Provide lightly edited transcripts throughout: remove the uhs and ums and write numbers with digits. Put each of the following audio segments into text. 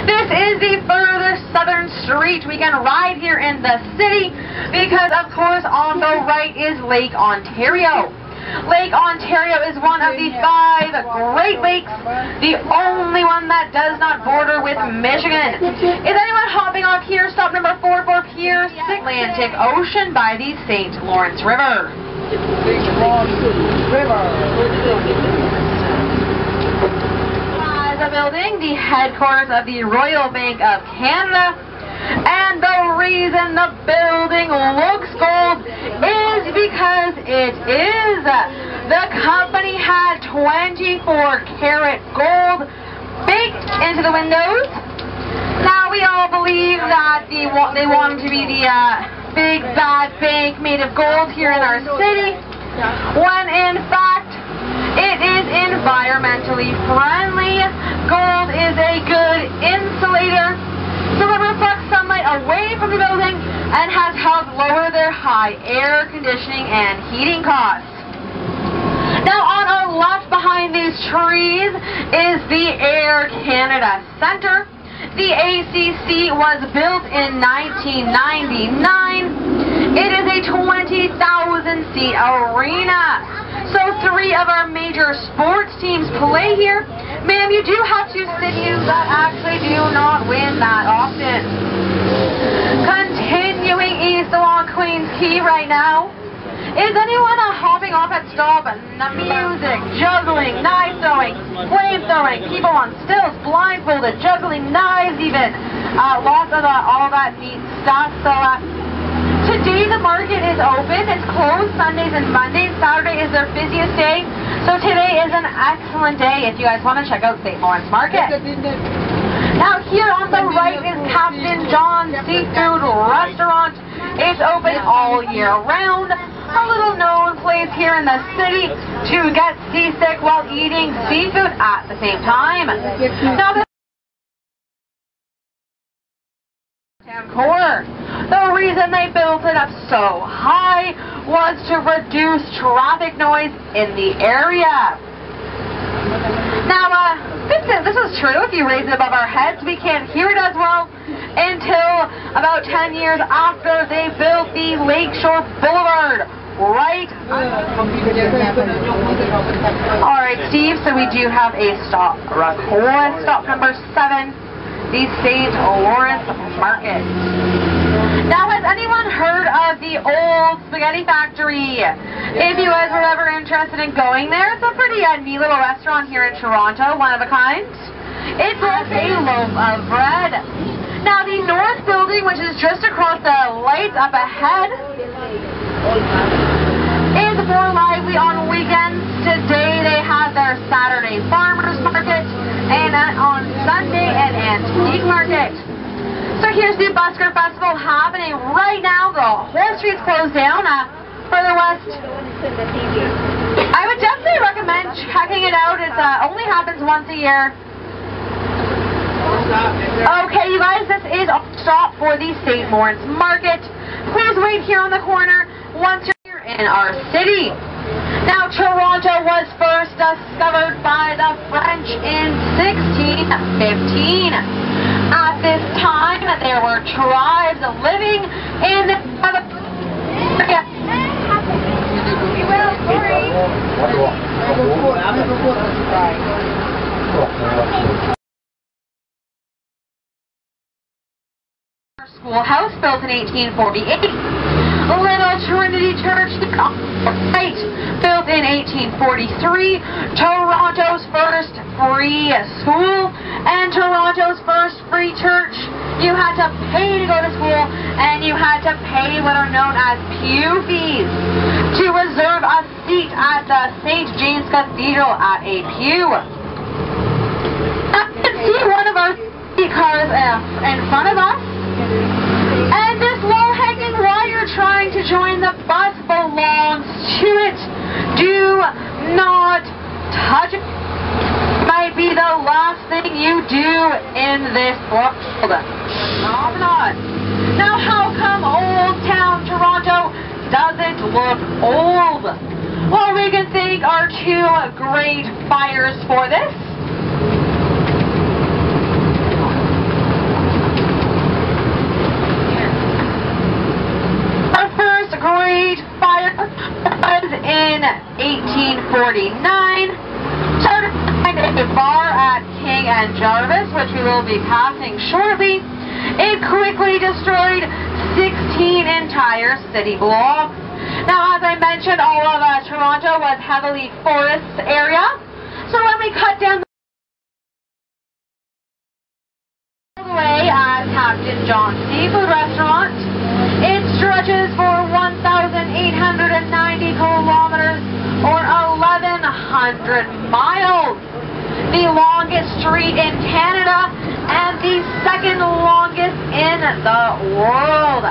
This is the furthest southern street we can ride here in the city because, of course, on the right is Lake Ontario. Lake Ontario is one of the 5 Great Lakes, the only one that does not border with Michigan. Is anyone hopping off here? Stop number 4 for Pier 6, Atlantic Ocean by the St. Lawrence River. The building, the headquarters of the Royal Bank of Canada, and the reason the building looks gold is because it is. The company had 24-karat gold baked into the windows. Now we all believe that they want to be the big bad bank made of gold here in our city, when in fact it is environmentally friendly. Gold is a good insulator, so it reflects sunlight away from the building and has helped lower their high air conditioning and heating costs. Now on our left behind these trees is the Air Canada Centre. The ACC was built in 1999. It is a 20,000-seat arena. So 3 of our major sports teams play here. Ma'am, you do have 2 cities that actually do not win that often. Continuing east along Queens Quay right now. Is anyone hopping off at stop? Music, juggling, knife throwing, flame throwing, people on stilts, blindfolded, juggling knives even. Lots of all that neat stuff. So today the market is open. It's closed Sundays and Mondays. Saturday is their busiest day. So today is an excellent day if you guys want to check out St. Lawrence Market. Now here on the right is Captain John's Seafood Restaurant. It's open all year round. A little known place here in the city to get seasick while eating seafood at the same time. Now core. The reason they built it up so high was to reduce traffic noise in the area. Now, this is true. If you raise it above our heads, we can't hear it as well until about 10 years after they built the Lakeshore Boulevard. Right? Alright, Steve, so we do have a stop. Record stop number 7. The St. Lawrence Market. Now, has anyone heard of the Old Spaghetti Factory? If you guys were ever interested in going there, it's a pretty neat little restaurant here in Toronto, one of a kind. It's like a loaf of bread. Now, the North Building, which is just across the lights up ahead, is more lively on weekends. Today they have their Saturday Farmers Market, and on Sunday an Antique Market. So here's the Busker Festival happening right now. The whole street's closed down. Further west, I would definitely recommend checking it out. It only happens once a year. Okay, you guys, this is a stop for the St. Lawrence Market. Please wait here on the corner once you're here in our city. Now, Toronto was first discovered by the French in 1615. At this time, there were tribes living in the area. Schoolhouse built in 1848. Little Trinity Church, right, built in 1843. Toronto's first free school and Toronto's first free church. You had to pay to go to school, and you had to pay what are known as pew fees to reserve a seat at the St. James Cathedral at a pew. I can see one of our cars in front of us. And this low-hanging wire trying to join the bus belongs to it. Do not touch it. Might be the last thing you do in this world. Not. Now, how come Old Town Toronto doesn't look old? Well, we can thank our 2 great fires for this. Started a bar at King and Jarvis, which we will be passing shortly. It quickly destroyed 16 entire city blocks. Now, as I mentioned, all of Toronto was heavily forest area. So when we cut down all the way at Captain John's Seafood Restaurant, it stretches for 1,890 kilometers or 1,100 miles. The longest street in Canada and the second longest in the world.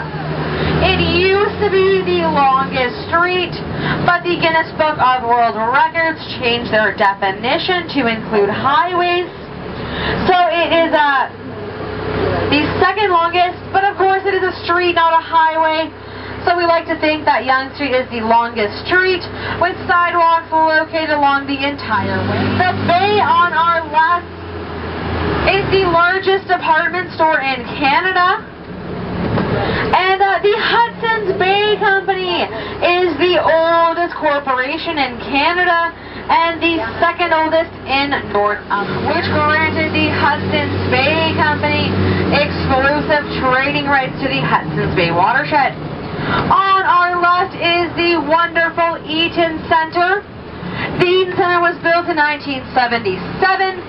It used to be the longest street, but the Guinness Book of World Records changed their definition to include highways. So it is the second longest, but of course it is a street, not a highway. So we like to think that Yonge Street is the longest street, with sidewalks located along the entire way. The bay on our left is the largest department store in Canada. And the Hudson's Bay Company is the oldest corporation in Canada and the second oldest in North America, which granted the Hudson's Bay Company exclusive trading rights to the Hudson's Bay watershed. On our left is the wonderful Eaton Centre. The Eaton Centre was built in 1977.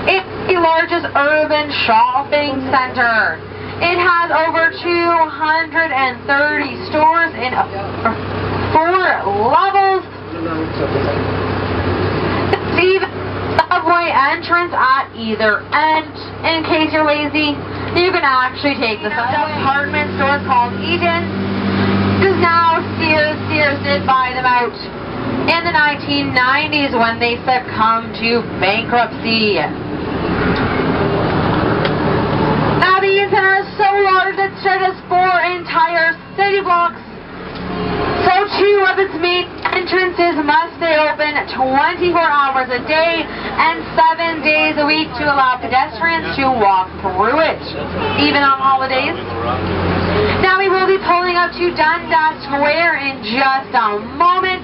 It's the largest urban shopping center. It has over 230 stores in 4 levels. There's even a subway entrance at either end. In case you're lazy, you can actually take the department store called Eaton. Is now Sears did buy them out in the 1990s when they succumbed to bankruptcy. Now the Eaton Centre is so large that it stretches 4 entire city blocks. So 2 of its main entrances must stay open 24 hours a day and 7 days a week to allow pedestrians to walk through it, even on holidays. Now we will be pulling up to Dundas Square in just a moment.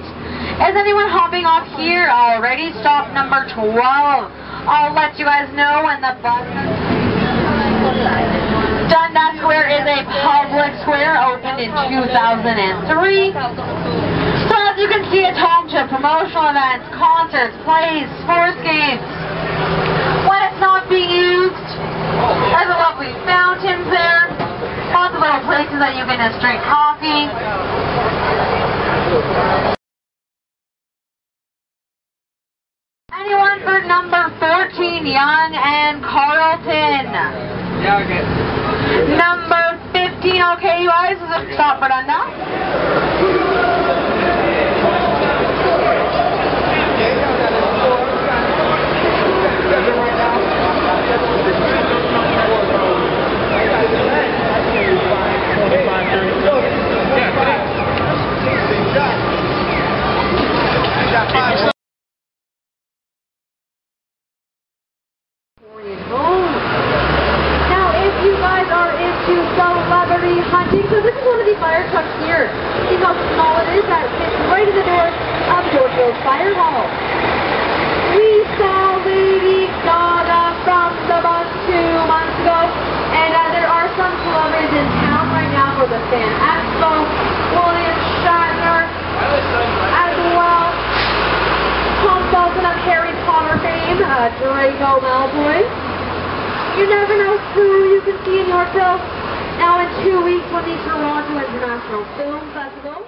Is anyone hopping off here already? Stop number 12. I'll let you guys know when the bus comes. Dundas Square is a public square opened in 2003. So as you can see, it's home to promotional events, concerts, plays, sports games. When it's not being used, there's a lovely fountains there. Lots of little places that you can just drink coffee. Anyone for number 14, Yonge and Carlton? Yeah, okay. Number 15, okay, you guys, stop for Dundas. Celebrity hunting. So this is one of the fire trucks here. See how small it is? That fits right in the door of Yorkville Fire Hall. We saw Lady Gaga from the bus 2 months ago, and there are some celebrities in town right now for the Fan Expo. William Shatner as well. Tom Felton of Harry Potter fame, Draco Malfoy. You never know who you can see in Yorkville. Now in 2 weeks when the Toronto International Film Festival